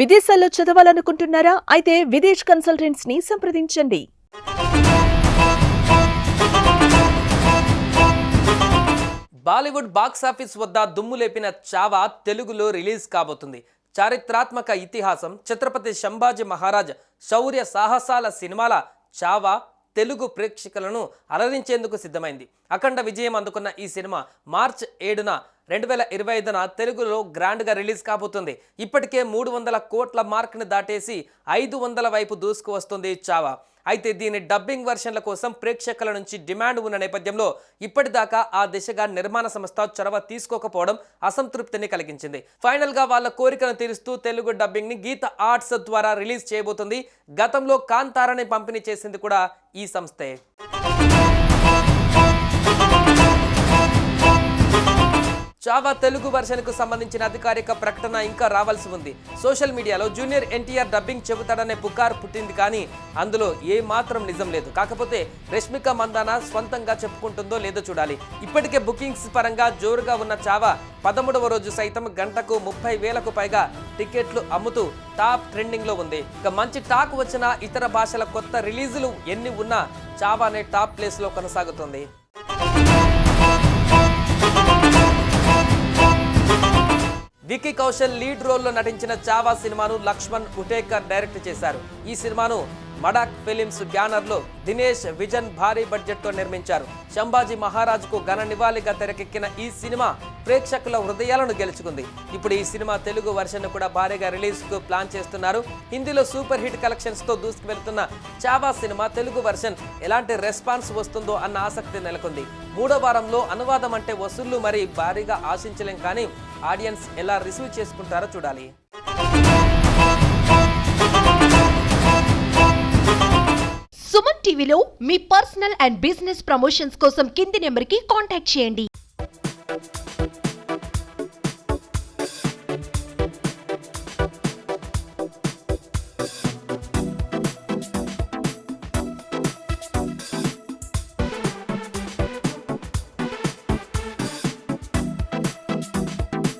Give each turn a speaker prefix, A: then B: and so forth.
A: విదేశాల్లో చదవాలనుకుంటున్నారా? అయితే విదేశ్ కన్సల్టెంట్స్ ని సంప్రదించండి.
B: బాలీవుడ్ బాక్సాఫీస్ వద్ద దుమ్ము లేపిన చావా తెలుగులో రిలీజ్ కాబోతుంది. చారిత్రాత్మక ఇతిహాసం ఛత్రపతి సంభాజీ మహారాజ్ శౌర్య సాహసాల సినిమాల చావా తెలుగు ప్రేక్షకులను అలరించేందుకు సిద్ధమైంది. అఖండ విజయం అందుకున్న ఈ సినిమా మార్చి 7న 2025న తెలుగులో గ్రాండ్గా రిలీజ్ కాబోతుంది. ఇప్పటికే 300 కోట్ల మార్క్ని దాటేసి 500 వైపు దూసుకు వస్తుంది చావా. అయితే దీని డబ్బింగ్ వెర్షన్ల కోసం ప్రేక్షకుల నుంచి డిమాండ్ ఉన్న నేపథ్యంలో ఇప్పటిదాకా ఆ దిశగా నిర్మాణ సంస్థ చొరవ తీసుకోకపోవడం అసంతృప్తిని కలిగించింది. ఫైనల్ గా వాళ్ళ కోరికను తీరుస్తూ తెలుగు డబ్బింగ్ ని గీత ఆర్ట్స్ ద్వారా రిలీజ్ చేయబోతుంది. గతంలో కాంతారాని పంపిణీ చేసింది కూడా ఈ సంస్థే. చావా తెలుగు వెర్షన్కు సంబంధించిన అధికారిక ప్రకటన ఇంకా రావాల్సి ఉంది. సోషల్ మీడియాలో జూనియర్ ఎన్టీఆర్ డబ్బింగ్ చెబుతాడనే పుకారు పుట్టింది, కానీ అందులో ఏ మాత్రం నిజం లేదు. కాకపోతే రష్మిక మందాన స్వంతంగా చెప్పుకుంటుందో లేదో చూడాలి. ఇప్పటికే బుకింగ్స్ పరంగా జోరుగా ఉన్న చావా 13వ రోజు సైతం గంటకు 30,000కు పైగా టికెట్లు అమ్ముతూ టాప్ ట్రెండింగ్ లో ఉంది. ఇక మంచి టాక్ వచ్చిన ఇతర భాషల కొత్త రిలీజులు ఎన్ని ఉన్నా చావానే టాప్ ప్లేస్ లో కొనసాగుతుంది. వికీ కౌశల్ లీడ్ రోల్లో నటించిన చావా సినిమాను లక్ష్మణ్ ఉటేకర్ డైరెక్ట్ చేశారు. ఈ సినిమాను మడాక్ ఫిలిమ్స్ బ్యానర్లో దినేష్ విజన్ భారీ బడ్జెట్తో నిర్మించారు. సంభాజీ మహారాజ్కు ఘన నివాళిగా తెరకెక్కిన ఈ సినిమా ప్రేక్షకుల హృదయాలను గెలుచుకుంది. ఇప్పుడు ఈ సినిమా తెలుగు వెర్షన్ కూడా భారీగా రిలీజ్కు ప్లాన్ చేస్తున్నారు. హిందీలో సూపర్ హిట్ కలెక్షన్స్తో దూసుకు వెళ్తున్న చావా సినిమా తెలుగు వెర్షన్ ఎలాంటి రెస్పాన్స్ వస్తుందో అన్న ఆసక్తి నెలకొంది. 3వ వారంలో అనువాదం అంటే వసూళ్లు మరి భారీగా ఆశించలేం, కానీ ఆడియన్స్ ఎలా రిసీవ్ చేసుకుంటారో చూడాలి.
C: సుమన్ టీవీలో మీ పర్సనల్ అండ్ బిజినెస్ ప్రమోషన్స్ కోసం కింది నెంబర్కి కాంటాక్ట్ చేయండి.